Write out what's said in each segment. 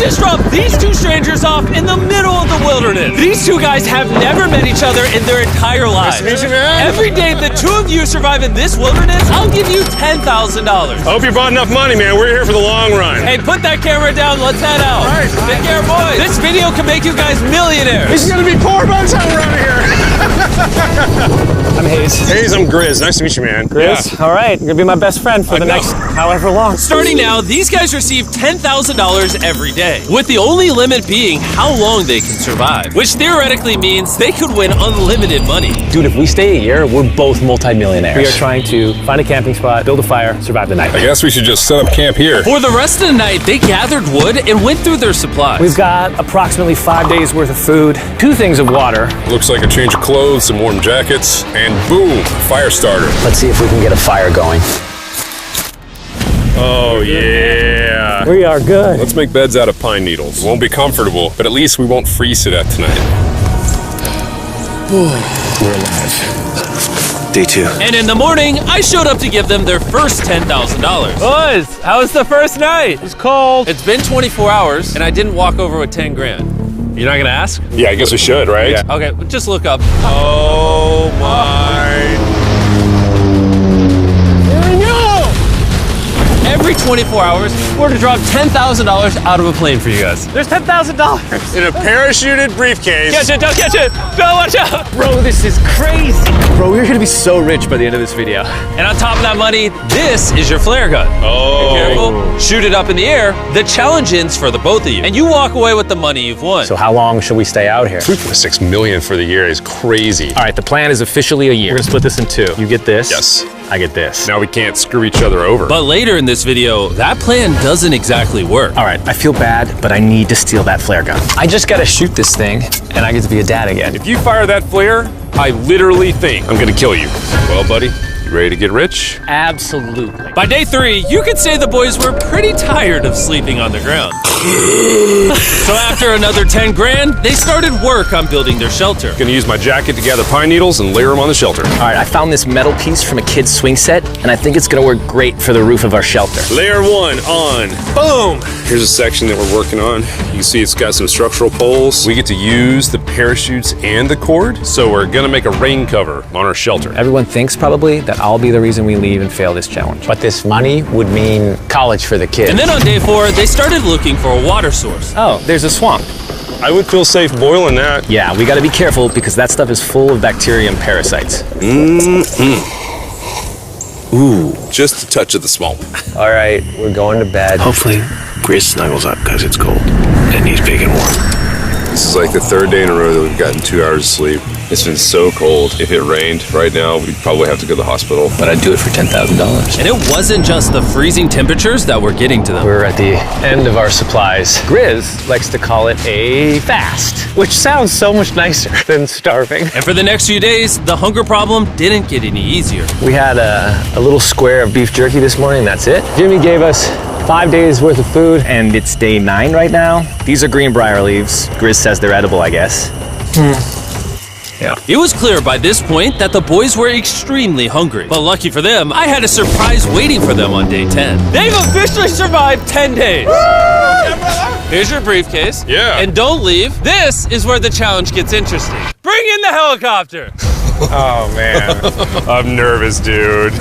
just dropped these two strangers off in the middle of the wilderness. These two guys have never met each other in their entire lives. Nice to meet you, man. Every day the two of you survive in this wilderness, I'll give you $10,000. I hope you brought enough money, man. We're here for the long run. Hey, put that camera down. Let's head out. All right. Take care, boys. This video can make you guys millionaires. He's gonna be poor by the time we're out of here. I'm Hayes. Hayes, I'm Grizz. Nice to meet you, man. Grizz? Yeah. All right, you're gonna be my best friend for the next however long. Starting now, these guys receive $10,000 every day, with the only limit being how long they can survive, which theoretically means they could win unlimited money. Dude, if we stay a year, we're both multi-millionaires. We are trying to find a camping spot, build a fire, survive the night. I guess we should just set up camp here. For the rest of the night, they gathered wood and went through their supplies. We've got approximately 5 days worth of food, 2 things of water. Looks like a change of clothes, some warm jackets, and boom, fire starter. Let's see if we can get a fire going. Oh, yeah. We are good. Let's make beds out of pine needles. Won't be comfortable, but at least we won't freeze to death tonight. We're alive. Day 2. And in the morning, I showed up to give them their first $10,000. Boys, how was the first night? It's cold. It's been 24 hours, and I didn't walk over with 10 grand. You're not gonna ask? Yeah, I guess we should, right? Yeah. Okay, just look up. Oh, my. Every 24 hours, we're to drop $10,000 out of a plane for you guys. There's $10,000. In a parachuted briefcase. Catch it, don't catch it. No, watch out. Bro, this is crazy. Bro, we're gonna be so rich by the end of this video. And on top of that money, this is your flare gun. Oh. Be careful, shoot it up in the air. The challenge ends for the both of you. And you walk away with the money you've won. So how long should we stay out here? $3.6 million for the year is crazy. All right, the plan is officially a year. We're gonna split this in 2. You get this. Yes. I get this. Now we can't screw each other over. But later in this video, that plan doesn't exactly work. All right, I feel bad, but I need to steal that flare gun. I just gotta shoot this thing, and I get to be a dad again. If you fire that flare, I literally think I'm gonna kill you. Well, buddy, you ready to get rich? Absolutely. By day 3, you could say the boys were pretty tired of sleeping on the ground. So after another 10 grand, they started work on building their shelter. Gonna use my jacket to gather pine needles and layer them on the shelter. All right, I found this metal piece from a kid's swing set, and I think it's gonna work great for the roof of our shelter. Layer 1 on. Boom! Here's a section that we're working on. You can see it's got some structural poles. We get to use the parachutes and the cord, so we're gonna make a rain cover on our shelter. Everyone thinks probably that I'll be the reason we leave and fail this challenge. But this money would mean college for the kids. And then on day 4, they started looking for a water source. Oh, there's a swamp. I would feel safe boiling that. Yeah, we gotta be careful because that stuff is full of bacteria and parasites. Ooh, just a touch of the swamp. All right, we're going to bed. Hopefully, Grizz snuggles up because it's cold and he's big and warm. This is like the 3rd day in a row that we've gotten 2 hours of sleep. It's been so cold. If it rained right now, we'd probably have to go to the hospital. But I'd do it for $10,000. And it wasn't just the freezing temperatures that were getting to them. We're at the end of our supplies. Grizz likes to call it a fast, which sounds so much nicer than starving. And for the next few days, the hunger problem didn't get any easier. We had a little square of beef jerky this morning, that's it. Jimmy gave us 5 days worth of food, and it's day 9 right now. These are greenbrier leaves. Grizz says they're edible, I guess. Yeah. It was clear by this point that the boys were extremely hungry. But lucky for them, I had a surprise waiting for them on day 10. They've officially survived 10 days. Here's your briefcase. Yeah. And don't leave. This is where the challenge gets interesting. Bring in the helicopter. Oh, man. I'm nervous, dude.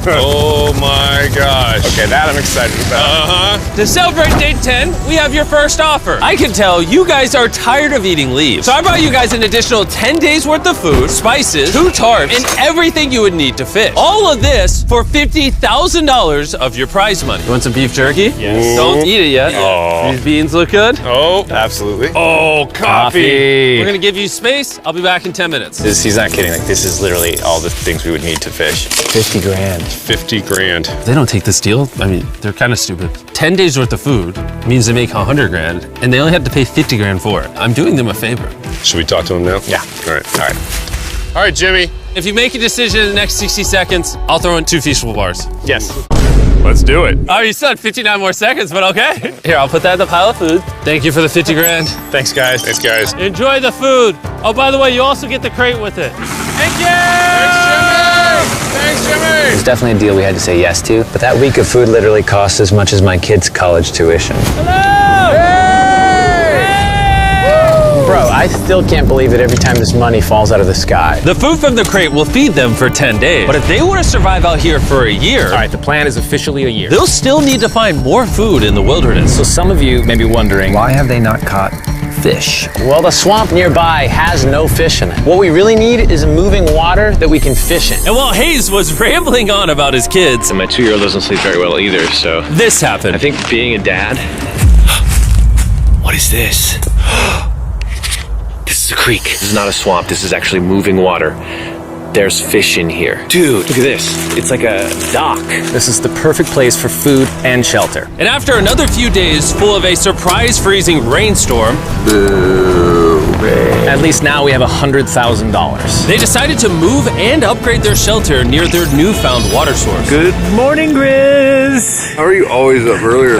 Oh, my gosh. Okay, that I'm excited about. To celebrate day 10, we have your first offer. I can tell you guys are tired of eating leaves. So I brought you guys an additional 10 days worth of food, spices, 2 tarps, and everything you would need to fish. All of this for $50,000 of your prize money. You want some beef jerky? Yes. Don't eat it yet. Oh. These beans look good. Oh, absolutely. Oh, coffee. We're gonna give you space. I'll be back in 10 minutes. He's not kidding. Like, this is literally all the things we would need to fish. 50 grand. 50 grand. They don't take this deal. I mean, they're kind of stupid. 10 days worth of food means they make 100 grand, and they only have to pay 50 grand for it. I'm doing them a favor. Should we talk to him now? Yeah. All right. All right, Jimmy. If you make a decision in the next 60 seconds, I'll throw in 2 feasible bars. Yes. Let's do it. Oh, you said 59 more seconds, but okay. Here, I'll put that in the pile of food. Thank you for the 50 grand. Thanks, guys. Thanks, guys. Enjoy the food. Oh, by the way, you also get the crate with it. Thank you! Thanks, Jimmy! It was definitely a deal we had to say yes to, but that week of food literally cost as much as my kids' college tuition. Hello! I still can't believe it every time this money falls out of the sky. The food from the crate will feed them for 10 days. But if they want to survive out here for a year, All right, the plan is officially a year. they'll still need to find more food in the wilderness. So some of you may be wondering, why have they not caught fish? Well, the swamp nearby has no fish in it. What we really need is moving water that we can fish in. And while Hayes was rambling on about his kids, And my 2-year-old doesn't sleep very well either, so this happened. I think being a dad. What is this? This is a creek. This is not a swamp. This is actually moving water. There's fish in here. Dude, look at this. It's like a dock. This is the perfect place for food and shelter. And after another few days full of a surprise freezing rainstorm, At least now we have $100,000. they decided to move and upgrade their shelter near their newfound water source. Good morning, Grizz. How are you always up earlier?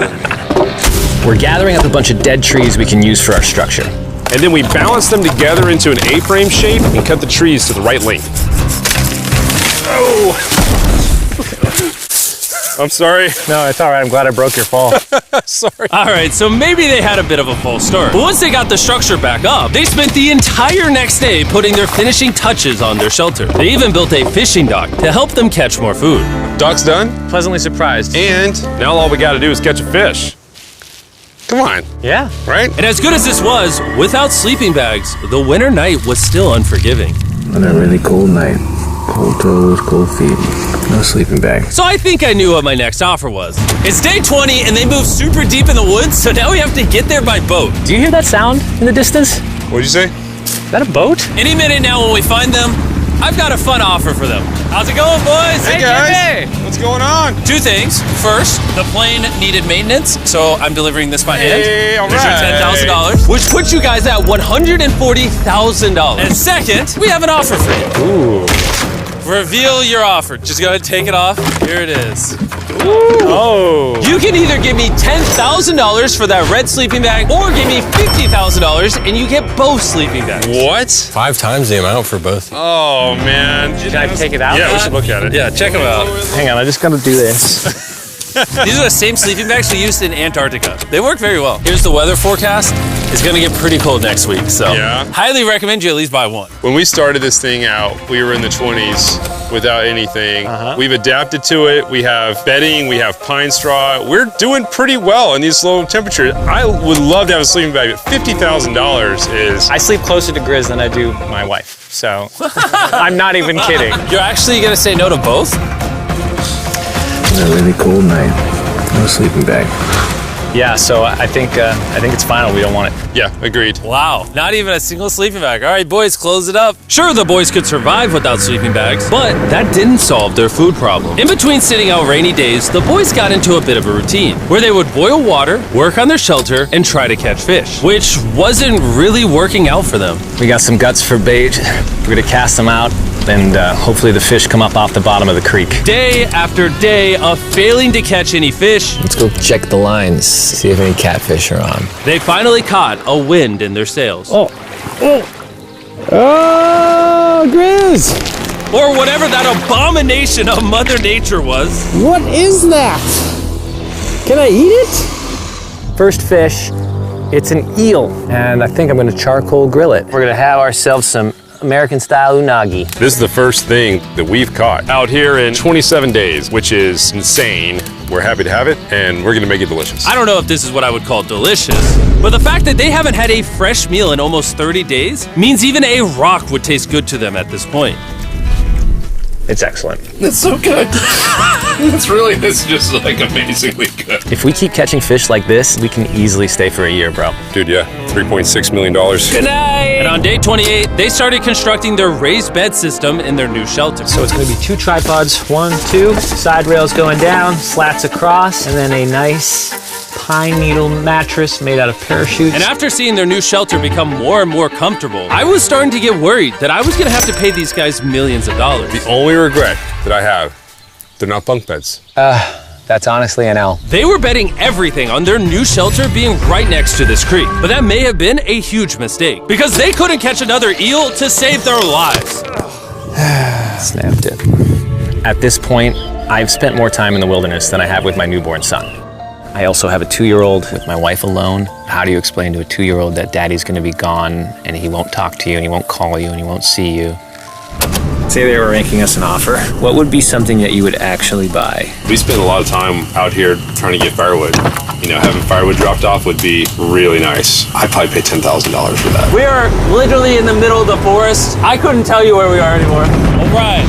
We're gathering up a bunch of dead trees we can use for our structure. And then we balance them together into an A-frame shape and cut the trees to the right length. Oh! I'm sorry. No, it's all right. I'm glad I broke your fall. Sorry. All right, so maybe they had a bit of a false start. But once they got the structure back up, they spent the entire next day putting their finishing touches on their shelter. They even built a fishing dock to help them catch more food. Dock's done, Pleasantly surprised. and now all we gotta do is catch a fish. Come on, Yeah. right? And as good as this was, without sleeping bags, the winter night was still unforgiving. On a really cold night, cold toes, cold feet, no sleeping bag. So I think I knew what my next offer was. It's day 20 and they moved super deep in the woods, so now we have to get there by boat. Do you hear that sound in the distance? What'd you say? Is that a boat? Any minute now when we find them, I've got a fun offer for them. How's it going, boys? Hey guys, what's going on? Two things. First, the plane needed maintenance, so I'm delivering this by hand. Hey, all There's your right. $10,000, which puts you guys at $140,000. And second, we have an offer for you. Ooh. Reveal your offer. Just go ahead and take it off. Here it is. Oh. You can either give me $10,000 for that red sleeping bag, or give me $50,000 and you get both sleeping bags. What? 5 times the amount for both. Oh man. Can I take it out? Yeah, we should look at it. Yeah, check them out. Hang on, I just gotta do this. These are the same sleeping bags we used in Antarctica. They work very well. Here's the weather forecast. It's gonna get pretty cold next week, so Yeah. highly recommend you at least buy one. When we started this thing out, we were in the 20s without anything. We've adapted to it. We have bedding, we have pine straw. We're doing pretty well in these low temperatures. I would love to have a sleeping bag, but $50,000 is... I sleep closer to Grizz than I do my wife, so I'm not even kidding. You're actually gonna say no to both? On a really cold night, no sleeping bag. Yeah, so I think it's final. We don't want it. Yeah, agreed. Wow, not even a single sleeping bag. All right, boys, close it up. Sure, the boys could survive without sleeping bags, but that didn't solve their food problem. In between sitting out rainy days, the boys got into a bit of a routine where they would boil water, work on their shelter, and try to catch fish, which wasn't really working out for them. We got some guts for bait. We're gonna cast them out, and hopefully the fish come up off the bottom of the creek. Day after day of failing to catch any fish, Let's go check the lines, see if any catfish are on. they finally caught a wind in their sails. Oh, Grizz! Or whatever that abomination of Mother Nature was. What is that? Can I eat it? First fish, it's an eel, and I think I'm gonna charcoal grill it. We're gonna have ourselves some American-style unagi. This is the first thing that we've caught out here in 27 days, which is insane. We're happy to have it, and we're gonna make it delicious. I don't know if this is what I would call delicious, but the fact that they haven't had a fresh meal in almost 30 days means even a rock would taste good to them at this point. It's excellent. It's so good. It's just like amazingly good. If we keep catching fish like this, we can easily stay for a year, bro. Dude, yeah, $3.6 million. Good night! And on day 28, they started constructing their raised bed system in their new shelter. So it's going to be 2 tripods, 1, 2, side rails going down, slats across, and then a nice pine needle mattress made out of parachutes. And after seeing their new shelter become more and more comfortable, I was starting to get worried that I was gonna have to pay these guys millions of dollars. The only regret that I have, they're not bunk beds. That's honestly an L. They were betting everything on their new shelter being right next to this creek, but that may have been a huge mistake because they couldn't catch another eel to save their lives. Snapped it. At this point, I've spent more time in the wilderness than I have with my newborn son. I also have a 2-year-old with my wife alone. How do you explain to a 2-year-old that daddy's gonna be gone and he won't talk to you and he won't call you and he won't see you? Say they were making us an offer. What would be something that you would actually buy? We spend a lot of time out here trying to get firewood. You know, having firewood dropped off would be really nice. I'd probably pay $10,000 for that. We are literally in the middle of the forest. I couldn't tell you where we are anymore. All right.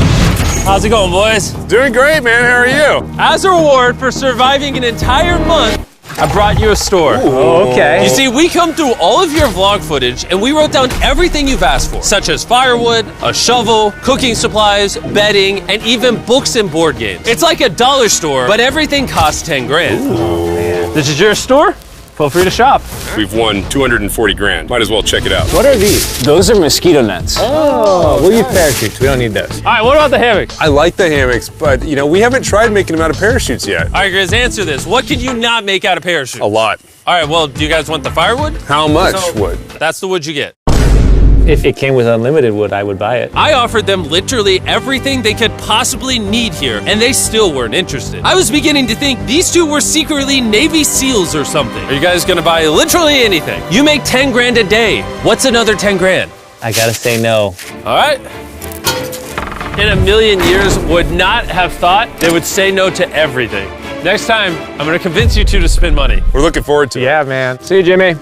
How's it going, boys? Doing great, man. How are you? As a reward for surviving an entire month, I brought you a store. Oh, okay. You see, we come through all of your vlog footage and we wrote down everything you've asked for, such as firewood, a shovel, cooking supplies, bedding, and even books and board games. It's like a dollar store, but everything costs 10 grand. Oh, man. This is your store? Feel free to shop. We've won 240 grand. Might as well check it out. What are these? Those are mosquito nets. Oh, we'll use parachutes. We don't need those. All right, what about the hammocks? I like the hammocks, but you know, we haven't tried making them out of parachutes yet. All right, Grizz, answer this. What can you not make out of parachutes? A lot. All right, well, do you guys want the firewood? How much wood? That's the wood you get. If it came with unlimited wood, I would buy it. I offered them literally everything they could possibly need here, and they still weren't interested. I was beginning to think these two were secretly Navy SEALs or something. Are you guys gonna buy literally anything? You make 10 grand a day. What's another 10 grand? I gotta say no. All right. In a million years, would not have thought they would say no to everything. Next time, I'm gonna convince you two to spend money. We're looking forward to it. Yeah, man. See you, Jimmy.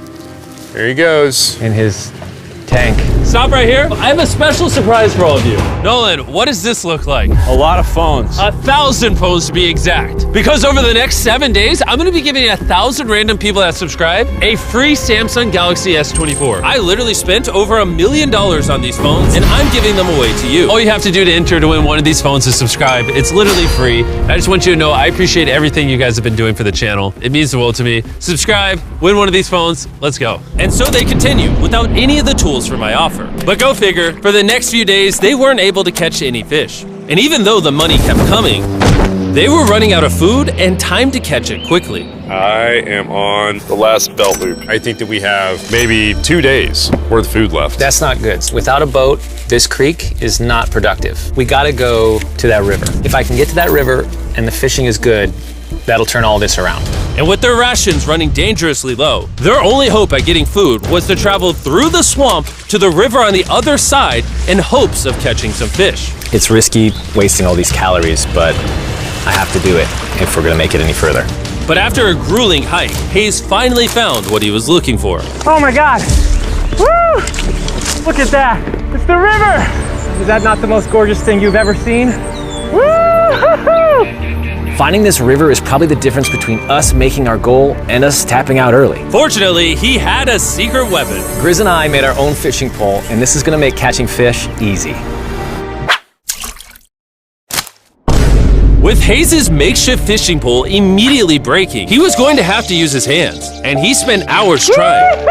Here he goes. In his tank. Stop right here. I have a special surprise for all of you. Nolan, what does this look like? A lot of phones. 1,000 phones to be exact. Because over the next 7 days, I'm gonna be giving 1,000 random people that subscribe a free Samsung Galaxy S24. I literally spent over $1 million on these phones, and I'm giving them away to you. All you have to do to enter to win one of these phones is subscribe. It's literally free. I just want you to know I appreciate everything you guys have been doing for the channel. It means the world to me. Subscribe, win one of these phones, let's go. And so they continue without any of the tools for my offer. But go figure, for the next few days, they weren't able to catch any fish. And even though the money kept coming, they were running out of food and time to catch it quickly. I am on the last belt loop. I think that we have maybe 2 days worth of food left. That's not good. Without a boat, this creek is not productive. We gotta go to that river. If I can get to that river and the fishing is good, that'll turn all this around. And with their rations running dangerously low, their only hope at getting food was to travel through the swamp to the river on the other side in hopes of catching some fish. It's risky wasting all these calories, but I have to do it if we're gonna make it any further. But after a grueling hike, Hayes finally found what he was looking for. Oh my God! Woo! Look at that! It's the river! Is that not the most gorgeous thing you've ever seen? Woo! Finding this river is probably the difference between us making our goal and us tapping out early. Fortunately, he had a secret weapon. Grizz and I made our own fishing pole, and this is gonna make catching fish easy. With Hayes' makeshift fishing pole immediately breaking, he was going to have to use his hands, and he spent hours trying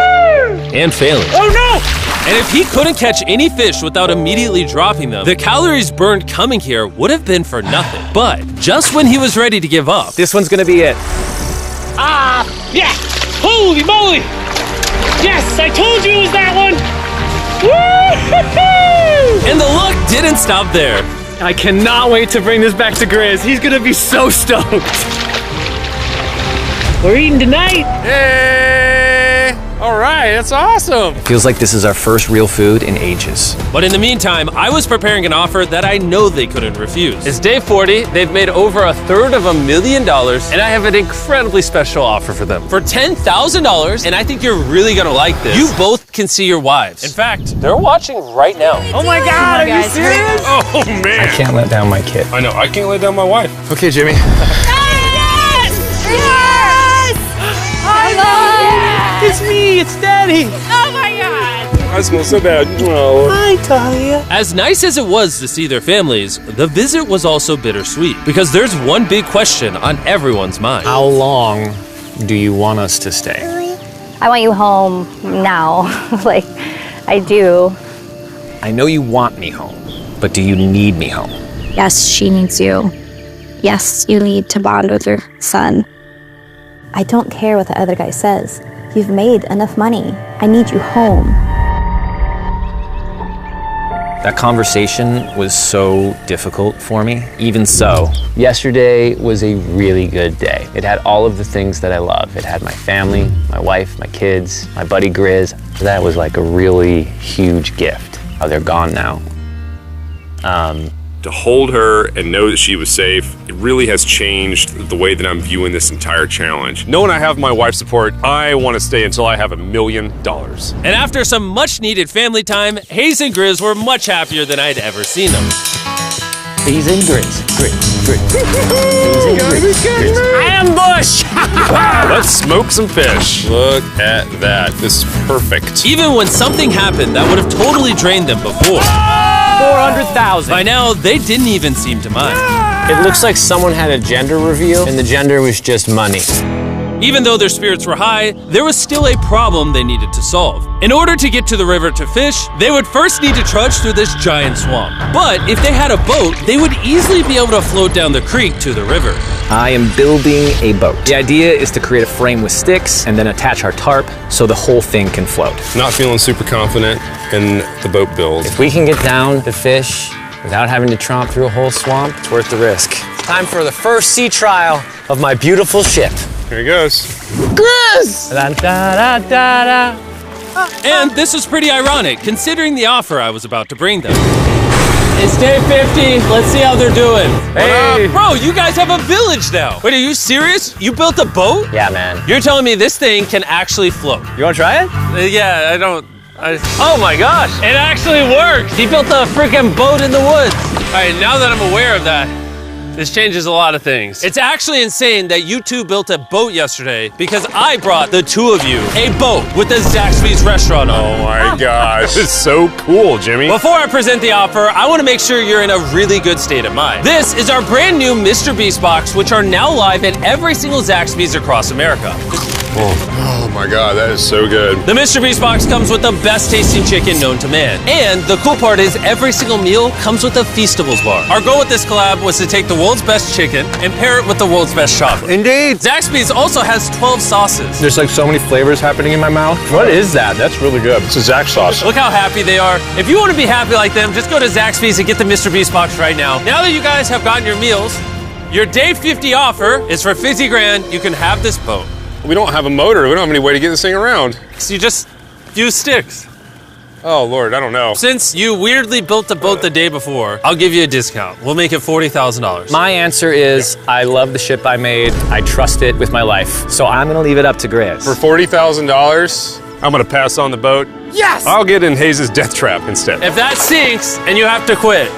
and failing. Oh no! And if he couldn't catch any fish without immediately dropping them, the calories burned coming here would have been for nothing. But just when he was ready to give up, This one's gonna be it. Yeah! Holy moly! Yes, I told you it was that one! Woo! and the luck didn't stop there. I cannot wait to bring this back to Grizz. He's gonna be so stoked. We're eating tonight. Hey! All right, that's awesome. Feels like this is our first real food in ages. But in the meantime, I was preparing an offer that I know they couldn't refuse. It's day 40, they've made over $250,000, and I have an incredibly special offer for them. For $10,000, and I think you're really gonna like this, you both can see your wives. In fact, they're watching right now. Oh my God, are you serious? Oh man. I can't let down my kid. I know, I can't let down my wife. Okay, Jimmy. It's me, it's Daddy. Oh my God! I smell so bad. Oh. Hi, Talia. As nice as it was to see their families, the visit was also bittersweet, because there's one big question on everyone's mind. How long do you want us to stay? I want you home now. Like, I do. I know you want me home, but do you need me home? Yes, she needs you. Yes, you need to bond with your son. I don't care what the other guy says. You've made enough money. I need you home. That conversation was so difficult for me. Even so, yesterday was a really good day. It had all of the things that I love. It had my family, my wife, my kids, my buddy Grizz. That was like a really huge gift. Oh, they're gone now. To hold her and know that she was safe, it really has changed the way that I'm viewing this entire challenge. Knowing I have my wife's support, I want to stay until I have $1 million. And after some much needed family time, Hayes and Grizz were much happier than I'd ever seen them. Hayes and Grizz. Hayes and Grizz. Ambush! Let's smoke some fish. Look at that. This is perfect. Even when something happened that would have totally drained them before, 400,000. by now they didn't even seem to mind. It looks like someone had a gender reveal, and the gender was just money. Even though their spirits were high, there was still a problem they needed to solve. In order to get to the river to fish, they would first need to trudge through this giant swamp. But if they had a boat, they would easily be able to float down the creek to the river. I am building a boat. The idea is to create a frame with sticks and then attach our tarp so the whole thing can float. Not feeling super confident in the boat build. If we can get down to fish without having to tromp through a whole swamp, it's worth the risk. Time for the first sea trial of my beautiful ship. Here he goes. Grizz! Da, da, da, da, da. And this was pretty ironic, considering the offer I was about to bring them. It's day 50. Let's see how they're doing. Hey! Bro, you guys have a village now. Wait, are you serious? You built a boat? Yeah, man. You're telling me this thing can actually float? You wanna try it? Yeah, I don't... Oh my gosh, it actually works. He built a freaking boat in the woods. All right, now that I'm aware of that, this changes a lot of things. It's actually insane that you two built a boat yesterday because I brought the two of you a boat with the Zaxby's restaurant on it. Oh my gosh. It's so cool, Jimmy. Before I present the offer, I want to make sure you're in a really good state of mind. This is our brand new Mr. Beast box, which are now live at every single Zaxby's across America. Oh my God, that is so good. The Mr. Beast box comes with the best tasting chicken known to man. And the cool part is every single meal comes with a Feastables bar. Our goal with this collab was to take the world's best chicken and pair it with the world's best chocolate. Indeed. Zaxby's also has 12 sauces. There's like so many flavors happening in my mouth. What is that? That's really good. It's a Zax sauce. Look how happy they are. If you want to be happy like them, just go to Zaxby's and get the Mr. Beast box right now. Now that you guys have gotten your meals, your day 50 offer is for $50 grand. You can have this boat. We don't have a motor. We don't have any way to get this thing around. So you just use sticks. Oh, Lord, I don't know. Since you weirdly built the boat the day before, I'll give you a discount. We'll make it $40,000. My answer is I love the ship I made. I trust it with my life. So I'm gonna leave it up to Grizz. For $40,000, I'm gonna pass on the boat. Yes! I'll get in Hayes' death trap instead. If that sinks and you have to quit,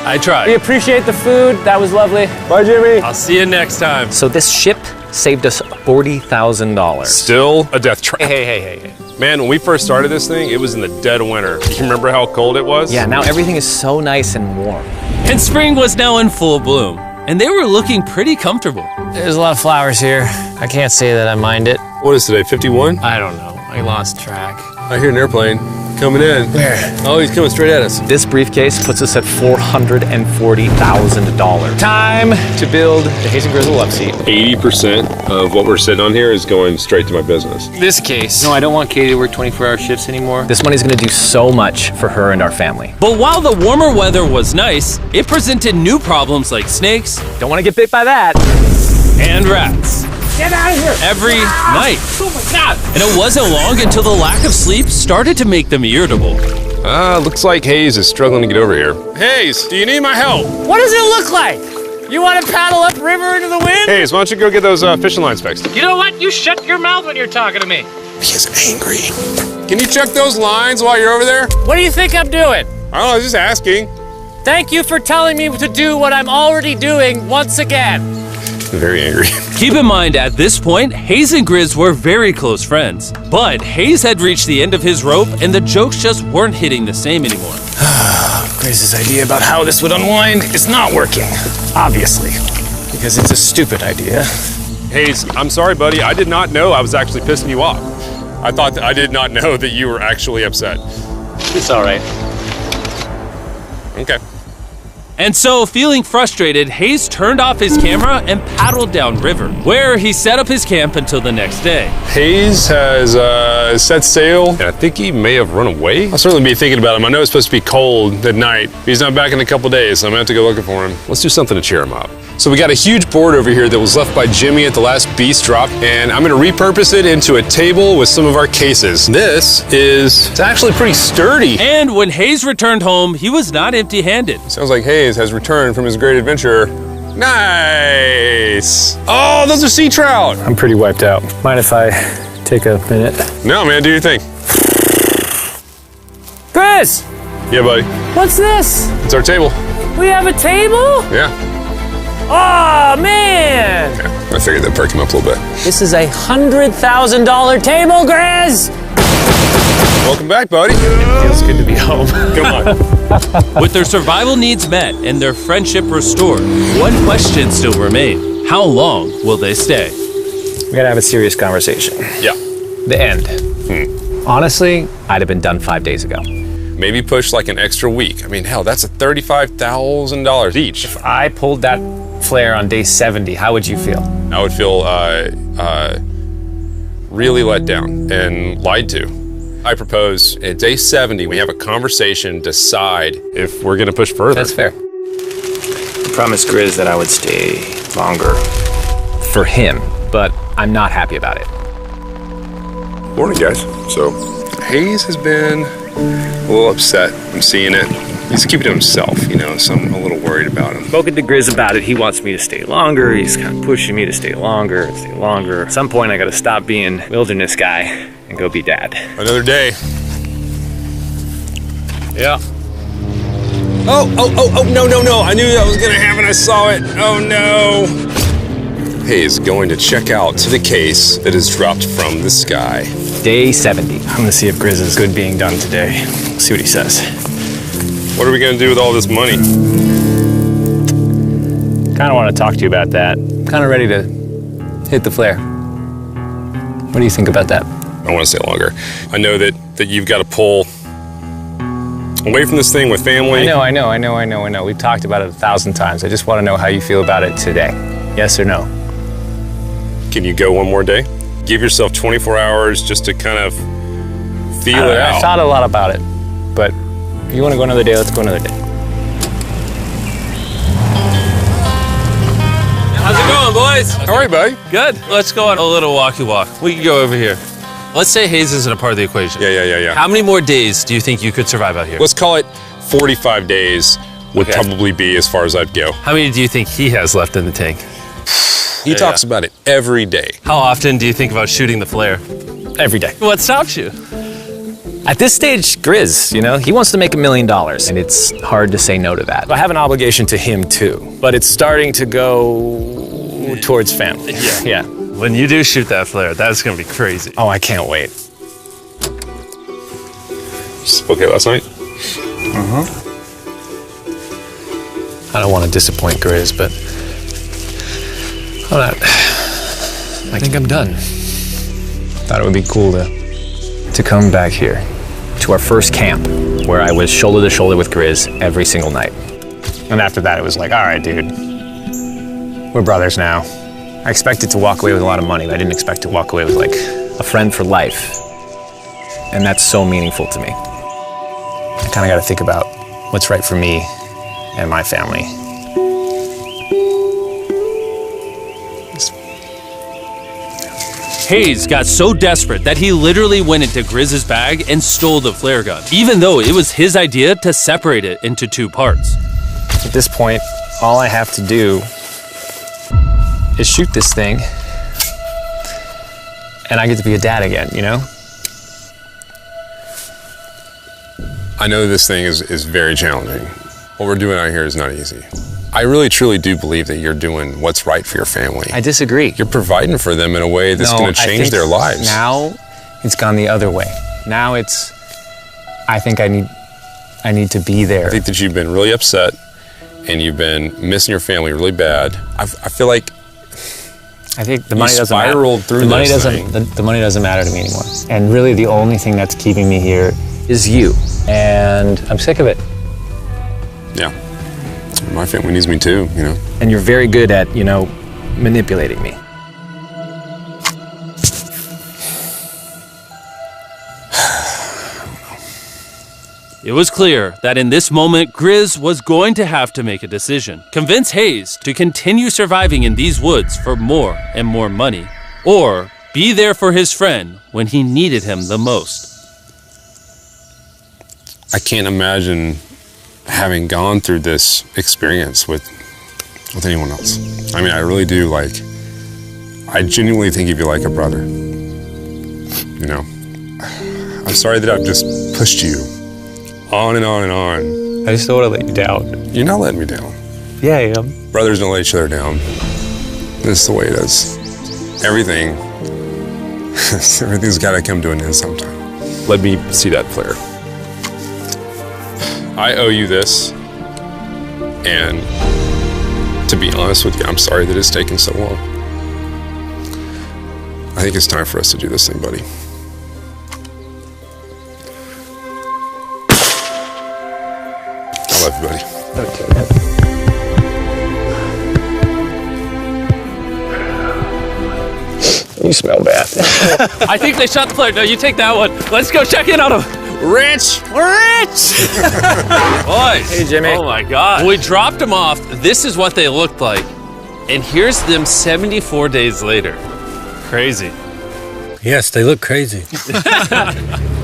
I We tried. appreciate the food. That was lovely. Bye, Jimmy. I'll see you next time. So this ship saved us $40,000. Still a death trap. Hey. Man, when we first started this thing, it was in the dead of winter. You remember how cold it was? Yeah, now everything is so nice and warm. And spring was now in full bloom, and they were looking pretty comfortable. There's a lot of flowers here. I can't say that I mind it. What is today, 51? I don't know. I lost track. I hear an airplane coming in. Where? Oh, he's coming straight at us. This briefcase puts us at $440,000. Time to build the Hayes and Grizzle love seat. 80% of what we're sitting on here is going straight to my business. This case. No, I don't want Katie to work 24-hour shifts anymore. This money's gonna do so much for her and our family. But while the warmer weather was nice, it presented new problems like snakes Don't wanna get bit by that. and rats. Get out of here! Every night. Oh my God! And it wasn't long until the lack of sleep started to make them irritable. Looks like Hayes is struggling to get over here. Hayes, do you need my help? What does it look like? You want to paddle upriver into the wind? Hayes, why don't you go get those fishing lines fixed? You know what? You shut your mouth when you're talking to me. He's angry. Can you check those lines while you're over there? What do you think I'm doing? I don't know, I was just asking. Thank you for telling me to do what I'm already doing once again. Very angry. Keep in mind, at this point, Hayes and Grizz were very close friends. But Hayes had reached the end of his rope, and the jokes just weren't hitting the same anymore. Griz's idea about how this would unwind is not working, obviously, because it's a stupid idea. Hayes, I'm sorry, buddy. I did not know I was actually pissing you off. I did not know that you were actually upset. It's all right. Okay. And so, feeling frustrated, Hayes turned off his camera and paddled downriver, where he set up his camp until the next day. Hayes has set sail, and I think he may have run away. I'll certainly be thinking about him. I know it's supposed to be cold at night. He's not back in a couple days, so I'm gonna have to go looking for him. Let's do something to cheer him up. So we got a huge board over here that was left by Jimmy at the last beast drop, and I'm gonna repurpose it into a table with some of our cases. It's actually pretty sturdy. And when Hayes returned home, he was not empty-handed. Sounds like Hayes has returned from his great adventure. Nice! Oh, those are sea trout! I'm pretty wiped out. Mind if I take a minute? No, man, do your thing. Chris, Yeah, buddy. what's this? It's our table. We have a table? Yeah. Oh, man! I figured that'd perk him up a little bit. This is a $100,000 table, Grizz! Welcome back, buddy. Feels good to be home. Come on. With their survival needs met and their friendship restored, one question still remained. How long will they stay? We gotta have a serious conversation. Yeah. The end. Honestly, I'd have been done 5 days ago. Maybe push like an extra week. I mean, hell, that's $35,000 each. If I pulled that flare on day 70, how would you feel? I would feel really let down and lied to. I propose at day 70, we have a conversation, decide if we're gonna push further. That's fair. I promised Grizz that I would stay longer. For him, but I'm not happy about it. Morning, guys. So, Hayes has been a little upset. I'm seeing it. He's keeping to himself, you know, so I'm a little worried about him. Spoken to Grizz about it. He wants me to stay longer. He's kind of pushing me to stay longer. At some point, I gotta stop being wilderness guy and go be dad. Another day. Yeah. Oh, no. I knew that was gonna happen. I saw it. Oh, no. Hayes going to check out to the case that is dropped from the sky. Day 70. I'm gonna see if Grizz is good being done today. See what he says. What are we gonna do with all this money? Kinda wanna talk to you about that. Kinda ready to hit the flare. What do you think about that? I want to stay longer. I know that you've got to pull away from this thing with family. I know. We've talked about it 1,000 times. I just wanna know how you feel about it today. Yes or no? Can you go one more day? Give yourself 24 hours just to kind of feel it out. I thought a lot about it, but if you wanna go another day, let's go another day. How's it going, boys? How are you, buddy? Good. Let's go on a little walkie walk. We can go over here. Let's say Hayes isn't a part of the equation. Yeah. How many more days do you think you could survive out here? Let's call it 45 days would probably be as far as I'd go. How many do you think he has left in the tank? He talks about it every day. How often do you think about shooting the flare? Every day. What stops you? At this stage, Grizz, you know, he wants to make $1 million, and it's hard to say no to that. I have an obligation to him too, but it's starting to go towards family. Yeah. When you do shoot that flare, that's gonna be crazy. Oh, I can't wait. Okay, last night? I don't want to disappoint Grizz, but I think I'm done. Thought it would be cool to come back here to our first camp where I was shoulder to shoulder with Grizz every single night. And after that, it was like, all right, dude, we're brothers now. I expected to walk away with a lot of money, but I didn't expect to walk away with like a friend for life. And that's so meaningful to me. I kind of got to think about what's right for me and my family. Hayes got so desperate that he literally went into Grizz's bag and stole the flare gun, even though it was his idea to separate it into 2 parts. At this point, all I have to do is shoot this thing, and I get to be a dad again, you know? I know this thing is very challenging. What we're doing out here is not easy. I really truly do believe that you're doing what's right for your family. I disagree. You're providing for them in a way that's going to change their lives. Now it's gone the other way. Now I think I need to be there. I think that you've been really upset and you've been missing your family really bad. I feel like I think the money doesn't matter. Spiraled through the money this doesn't thing. the money doesn't matter to me anymore. And really the only thing that's keeping me here is you. And I'm sick of it. Yeah. My family needs me too, you know. And you're very good at, manipulating me. It was clear that in this moment, Grizz was going to have to make a decision. Convince Hayes to continue surviving in these woods for more and more money, or be there for his friend when he needed him the most. I can't imagine having gone through this experience with anyone else. I mean, I really do, I genuinely think of you like a brother. You know, I'm sorry that I've just pushed you on and on and on. I just don't want to let you down. You're not letting me down. Yeah, I am. Brothers don't let each other down. This is the way it is. Everything's got to come to an end sometime. Let me see that flare. I owe you this, and to be honest with you, I'm sorry that it's taken so long. I think it's time for us to do this thing, buddy. I love you, buddy. Okay. You smell bad. I think they shot the flare. No, you take that one. Let's go check in on him. Rich! We're rich! Boys. Hey, Jimmy. Oh my God. When we dropped them off, this is what they looked like. And here's them 74 days later. Crazy. Yes, they look crazy.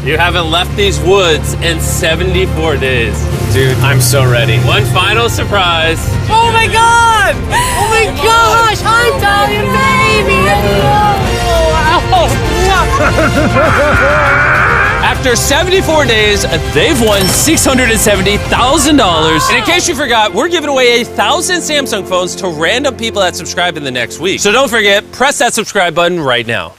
You haven't left these woods in 74 days. Dude, I'm so ready. One final surprise. Oh my God! Oh my gosh! Hi, Italian baby! After 74 days, they've won $670,000. And in case you forgot, we're giving away 1,000 Samsung phones to random people that subscribe in the next week. So don't forget, press that subscribe button right now.